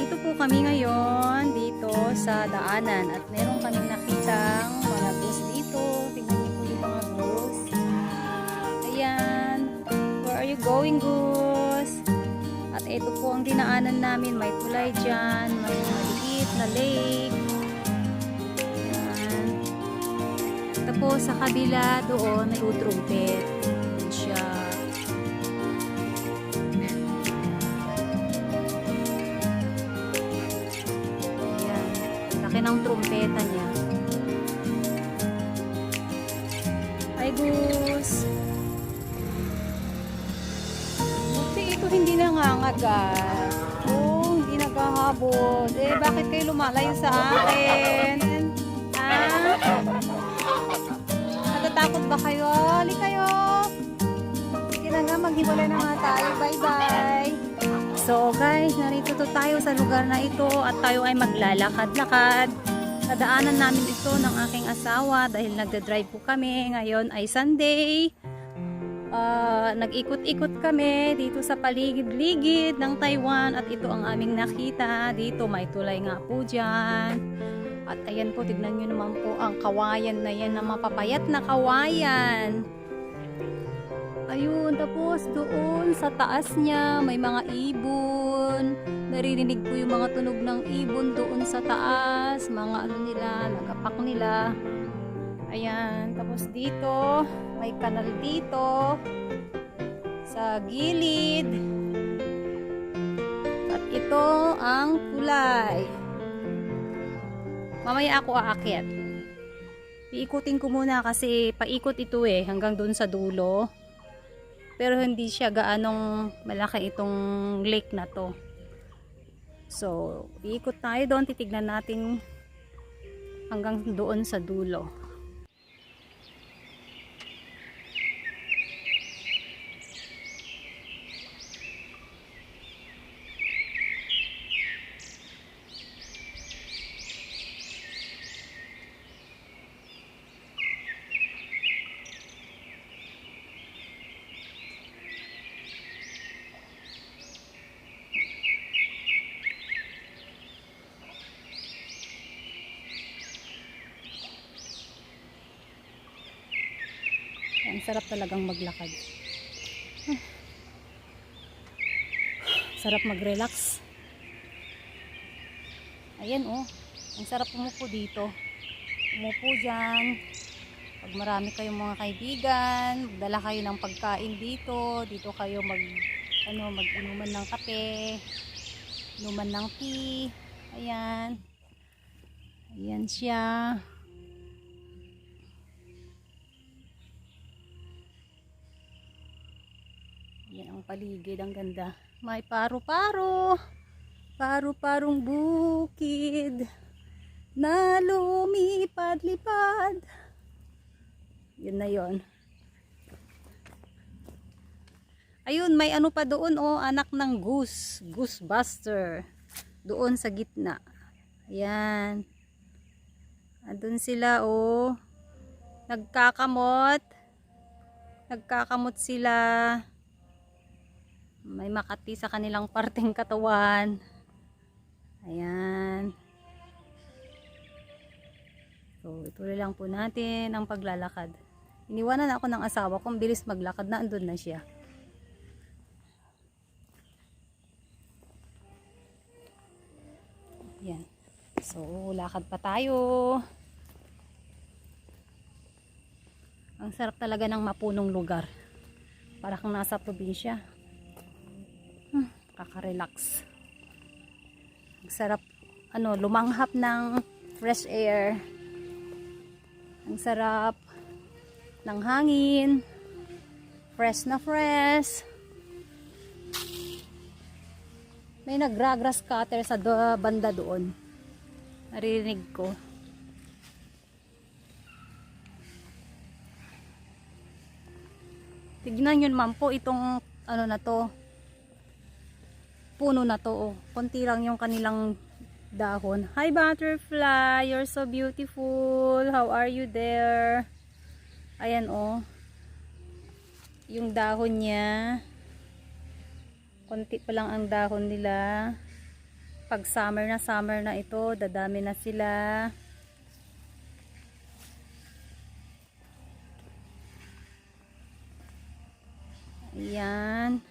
Nandito po kami ngayon dito sa daanan at meron kaming nakitang mga bus dito. Tingnan niyo po yung mga bus. Ayan. Where are you going, Gus? At ito po ang dinaanan namin. May tulay dyan. May maliit na lake. Ayan. Ito po sa kabila doon may trumpet. Ayan siya. Ng trumpeta niya. Ay, Gus. Buti ito hindi nangangagat. Oh, hindi naghahabol. Eh, bakit kayo lumalayo sa akin? Ha? Natatakot ba kayo? Hali kayo. Sige na nga, maghiwalay na nga tayo. Bye-bye. So guys, narito tayo sa lugar na ito at tayo ay maglalakad-lakad. Nadaanan namin ito ng aking asawa dahil nagda-drive po kami. Ngayon ay Sunday. Nag-ikot-ikot kami dito sa paligid-ligid ng Taiwan at ito ang aming nakita. Dito may tulay nga po dyan. At ayan po, tignan nyo naman po ang kawayan na yan na mapapayat na kawayan. Ayun, tapos doon sa taas niya may mga ibon. Naririnig ko yung mga tunog ng ibon doon sa taas. Mga ano nila, nagapak nila. Ayan, tapos dito may kanal dito sa gilid. At ito ang tulay. Mamaya ako aakyat. Iikutin ko muna kasi paikot ito hanggang doon sa dulo. Pero hindi siya gaanong malaki itong lake na to. So, iikot tayo doon. Titignan natin hanggang doon sa dulo. Ang sarap talagang maglakad. Sarap mag-relax. Ayan oh. Ang sarap umupo dito. Umupo dyan. Pag marami kayong mga kaibigan, dala kayo ng pagkain dito. Dito kayo mag-inuman ng kape. Inuman ng tea. Ayan. Ayan siya. Yan ang paligid, ang ganda. May paro-paro. Paro-parong bukid na lumipad-lipad. Yun na yun. Ayun, may ano pa doon oh, anak ng goose. Goose buster. Doon sa gitna. Ayan. Andun sila oh. Nagkakamot. Nagkakamot sila. May makati sa kanilang parteng katawan. Ayan. So, ituloy lang po natin ang paglalakad. Iniwanan ako ng asawa kung bilis maglakad na andun na siya. Ayan. So, lakad pa tayo. Ang sarap talaga ng mapunong lugar. Para kang nasa probinsya. Kaka-relax. Ang sarap lumanghap ng fresh air. Ang sarap ng hangin. Fresh na fresh. May nagra-grass cutter sa banda doon. Naririnig ko. Tignan nyo naman po itong na to. Puno na to oh. Konti lang yung kanilang dahon. Hi butterfly, you're so beautiful. How are you there? Ayan oh. Yung dahon niya. Konti pa lang ang dahon nila. Pag summer na ito, dadami na sila. Ayan.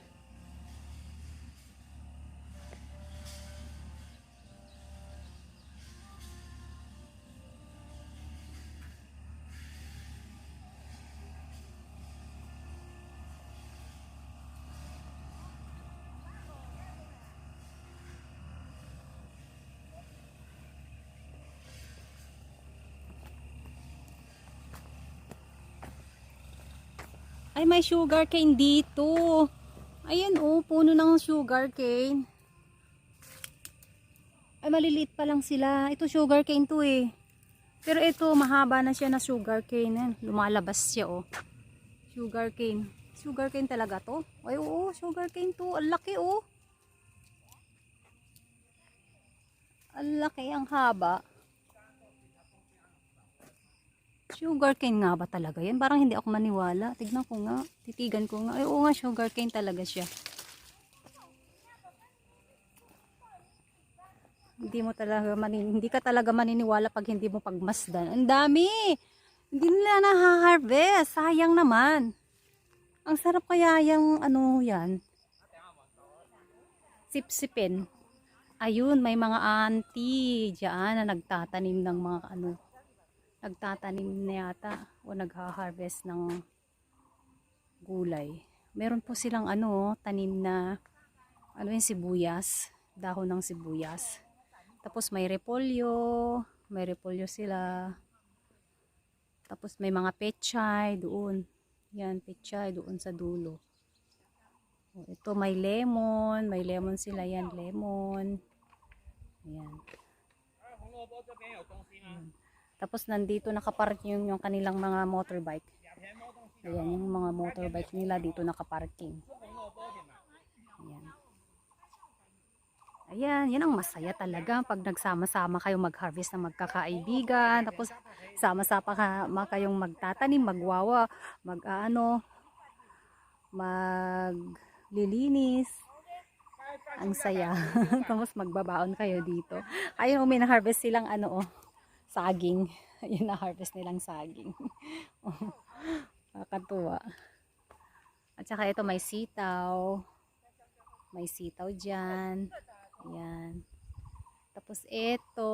Ay, may sugar cane dito. Ayan oh, puno ng sugar cane. Ay, maliliit pa lang sila. Ito sugar cane to eh. Pero ito, mahaba na siya na sugar cane. Ayan, lumalabas siya oh. Sugar cane. Sugar cane talaga to? Ay, oo, sugar cane to. Ang laki oh. Ang laki, ang haba. Sugar cane nga ba talaga yan? Parang hindi ako maniwala. Tignan ko nga. Titigan ko nga. Ay, oo nga, sugar cane talaga siya. Hindi ka talaga maniniwala pag hindi mo pagmasdan. Ang dami! Hindi nila na-harvest. Sayang naman. Ang sarap kaya yung ano yan. Sipsipin. Ayun, may mga auntie diyan na nagtatanim ng mga ano. Nagtatanim na yata o nagha-harvest ng gulay. Meron po silang ano, tanim na ano yung sibuyas, dahon ng sibuyas. Tapos may repolyo sila. Tapos may mga pechay doon. Yan, pechay doon sa dulo. O, ito may lemon sila yan, lemon. Ayan. Tapos nandito nakapark yung kanilang mga motorbike. Ayan, yung mga motorbike nila dito nakaparking. Ayan. Ayan, yan ang masaya talaga pag nagsama-sama kayo mag-harvest na magkakaibigan. Tapos sama-sama kayong magtatanim, maglilinis. Ang saya. Tapos magbabaon kayo dito. Ayun, may na-harvest silang ano oh, saging. Ayun, na-harvest nilang saging. Nakakatuwa. At saka ito may sitaw. May sitaw dyan. Ayan. Tapos ito,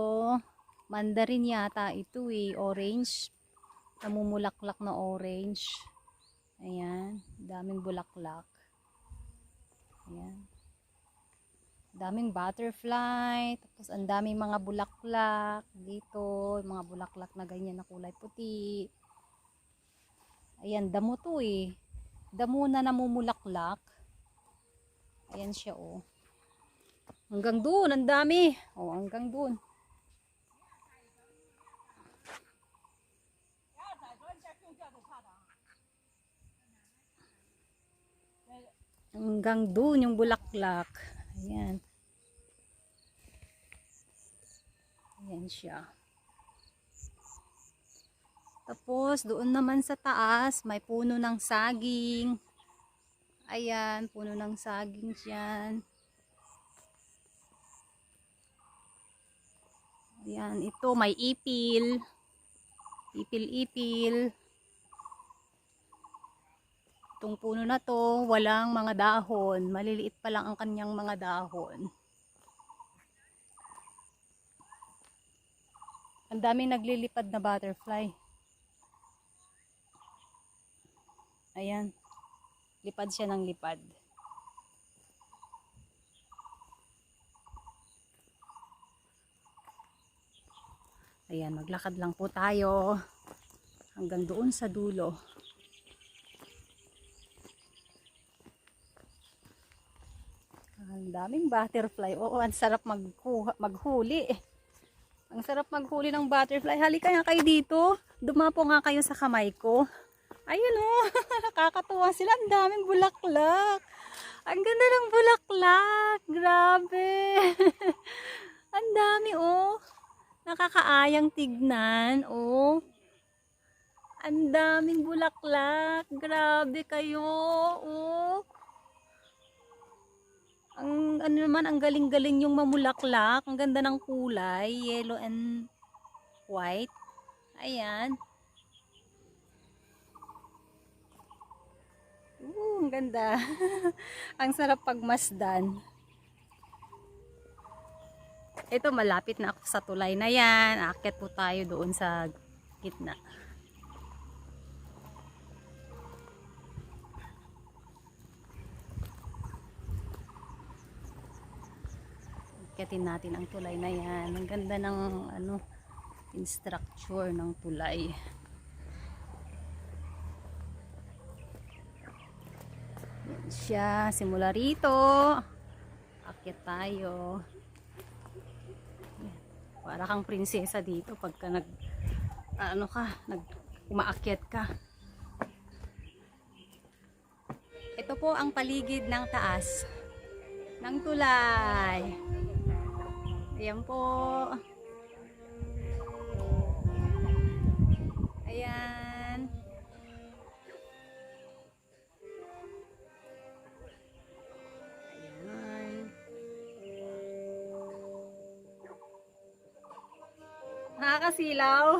mandarin yata ito eh, orange. Namumulaklak na orange. Ayan, daming bulaklak. Ayan. Daming butterfly, tapos ang daming mga bulaklak dito, mga bulaklak na ganyan na kulay puti. Ayan, damo to eh. Damo na namumulaklak. Ayan siya oh. Hanggang doon, ang dami. Oh, hanggang doon. Hanggang doon yung bulaklak. Ayan. Ayan siya. Tapos, doon naman sa taas, may puno ng saging. Ayan, puno ng saging dyan. Ayan, ito may ipil. Ipil-ipil. Itong puno na to, walang mga dahon. Maliliit pa lang ang kanyang mga dahon. Ang daming naglilipad na butterfly. Ayan. Lipad siya ng lipad. Ayan, maglakad lang po tayo hanggang doon sa dulo. Ang daming butterfly. Oo, ang sarap maghuli. Ang sarap maghuli ng butterfly. Halika nga kayo dito. Dumapo nga kayo sa kamay ko. Ayun oh, nakakatuwa sila. Ang daming bulaklak. Ang ganda ng bulaklak. Grabe. Ang dami oh. Nakakaayang tignan oh. Ang daming bulaklak. Grabe kayo oh. Ang ano naman, ang galing-galing yung mamulaklak. Ang ganda ng kulay, yellow and white. Ayan. Ang ganda. Ang sarap pagmasdan. Ito, malapit na ako sa tulay na yan. Aakyat po tayo doon sa gitna. Akyatin natin ang tulay na yan. Ang ganda ng ano, structure ng tulay. Yan siya. Simula rito. Akyat tayo. Para kang prinsesa dito pagka umaakyat ka. Ito po ang paligid ng taas ng tulay. Ayan po. Ayan. Ayan. Nakakasilaw.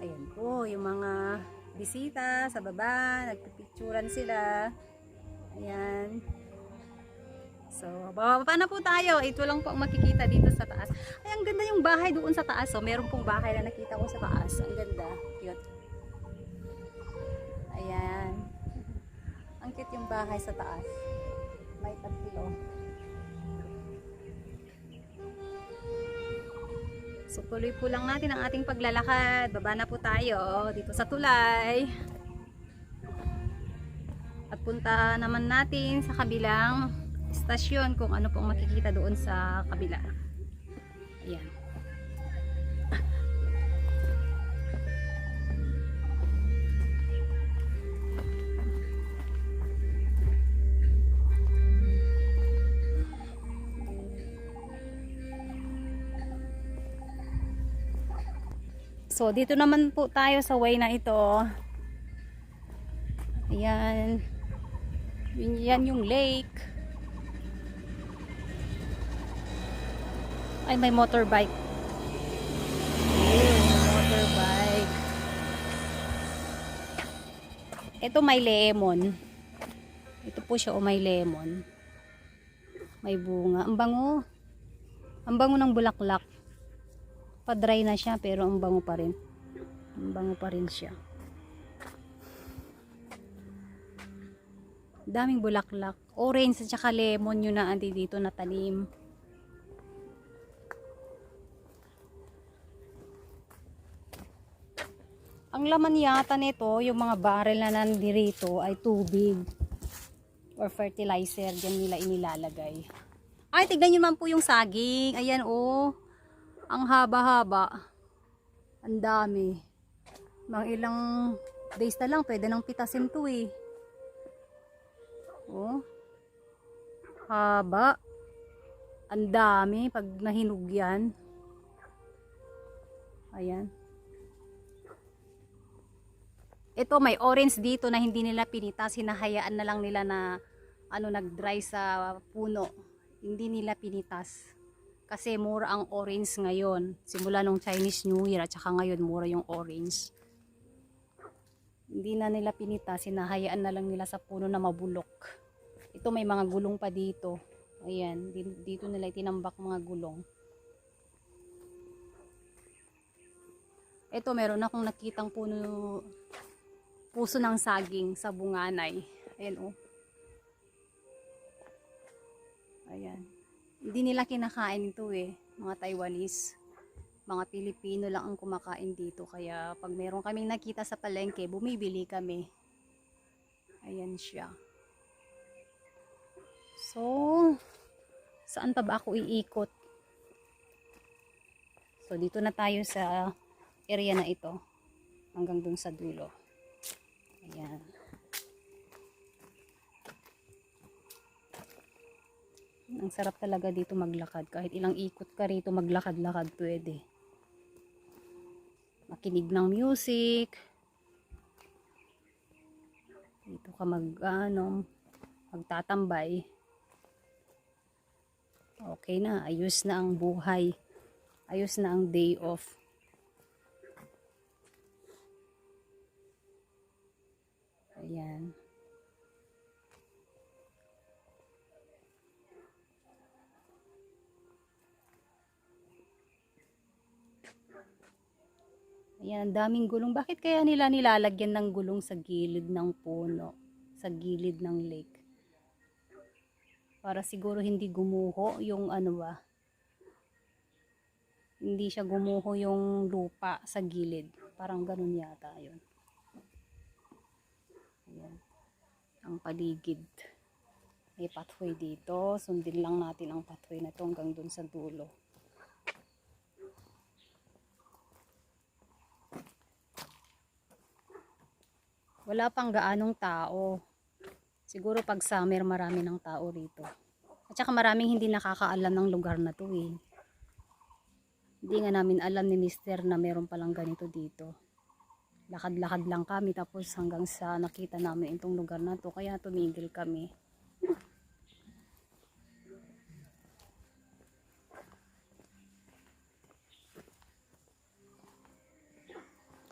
Ayan po, yung mga bisita sa baba, nagpipicturan sila. Ayan. So, bababa na po tayo. Ito lang po ang makikita dito sa taas. Ay, ang ganda yung bahay doon sa taas. So, meron pong bahay na nakita ko sa taas. Ang ganda. Cute. Ayan. Ang cute yung bahay sa taas. May tatlo. So, tuloy po lang natin ang ating paglalakad. Baba na po tayo dito sa tulay. At punta naman natin sa kabilang istasyon kung ano pong makikita doon sa kabila. Ayan. So, dito naman po tayo sa way na ito. Ayan. Yan yung lake. Ay, may motorbike. Ayun, motorbike. Ito may lemon. Ito po siya, may lemon. May bunga. Ang bango. Ang bango ng bulaklak. Pa-dry na siya pero ang bango pa rin. Ang bango pa rin siya. Daming bulaklak. Orange at saka lemon yun na andi dito na tanim. Ang laman yata nito, yung mga barrel na nandirito ay tubig or fertilizer. Diyan nila inilalagay. Ay, tignan nyo naman po yung saging. Ayan, oh. Ang haba-haba. Ang dami. Mga ilang days na lang, pwede nang pitasin to eh. Oh. Haba. Ang dami pag nahinog yan. Ayan. Ito may orange dito na hindi nila pinitas. Hinahayaan na lang nila na nag-dry sa puno. Hindi nila pinitas. Kasi mura ang orange ngayon. Simula nung Chinese New Year at saka ngayon mura yung orange. Hindi na nila pinitas. Hinahayaan na lang nila sa puno na mabulok. Ito may mga gulong pa dito. Ayan. Dito nila itinambak mga gulong. Ito meron akong nakitang puso ng saging sa bunganay. Ayan oh. Ayan. Hindi nila kinakain ito eh. Mga Taiwanese. Mga Pilipino lang ang kumakain dito. Kaya pag meron kaming nakita sa palengke, bumibili kami. Ayan siya. So, saan pa ba ako iikot? So, dito na tayo sa area na ito. Hanggang dun sa dulo. Ayan. Ang sarap talaga dito maglakad. Kahit ilang ikot ka rito, maglakad-lakad pwede. Makinig ng music. Dito ka magtatambay. Okay na, ayos na ang buhay. Ayos na ang day off. Ayan. Ayan, daming gulong. Bakit kaya nila nilalagyan ng gulong sa gilid ng puno? Sa gilid ng lake? Para siguro hindi gumuho yung hindi siya gumuho yung lupa sa gilid. Parang ganun yata yun. Ayan. Ang paligid. May pathway dito. Sundin lang natin ang pathway na to hanggang dun sa dulo. Wala pang gaanong tao. Siguro pag summer marami ng tao rito. At saka maraming hindi nakakaalam ng lugar na to eh. Hindi nga namin alam ni Mister na meron palang ganito dito. Lakad-lakad lang kami tapos hanggang sa nakita namin itong lugar na to. Kaya tumigil kami.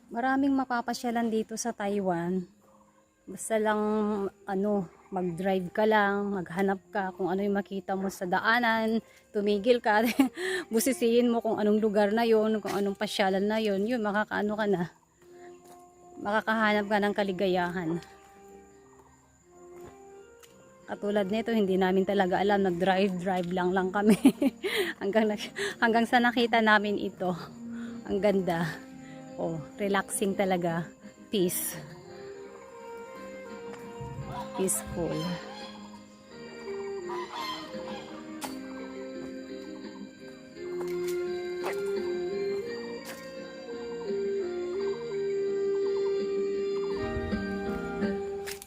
Maraming mapapasyalan dito sa Taiwan. Basta lang mag-drive ka lang, maghanap ka kung ano yung makita mo sa daanan, tumigil ka, busisihin mo kung anong lugar na yon, kung anong pasyalan na yon, yun makakaano ka na. Makakahanap ka ng kaligayahan. Katulad nito, hindi namin talaga alam, nag-drive lang kami. hanggang sa nakita namin ito. Ang ganda. Oh, relaxing talaga. Peace. Peaceful.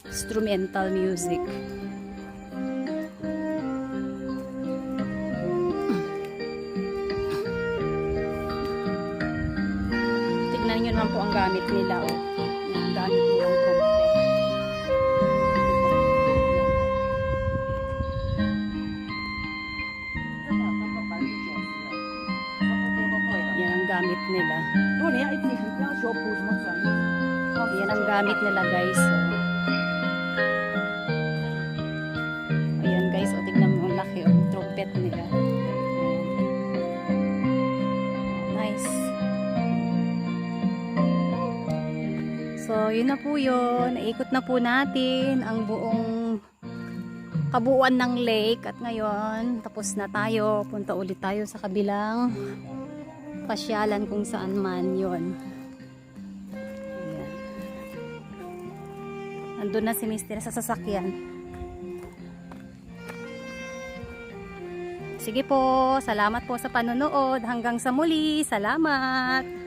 Instrumental music. Tignan nyo naman po ang gamit nila. Oh. Ang gamit nilang trumpet. Yan ang gamit nila. Yan ang gamit nila guys. Ayan guys, tignan mo ang laki ang trumpet nila. Nice. So, yun na po yun. Naikot na po natin ang buong kabuuan ng lake. At ngayon, tapos na tayo. Punta ulit tayo sa kabilang pasyalan kung saan man yun. Ayan. Nandun na si Mister sa sasakyan. Sige po, salamat po sa panonood. Hanggang sa muli. Salamat!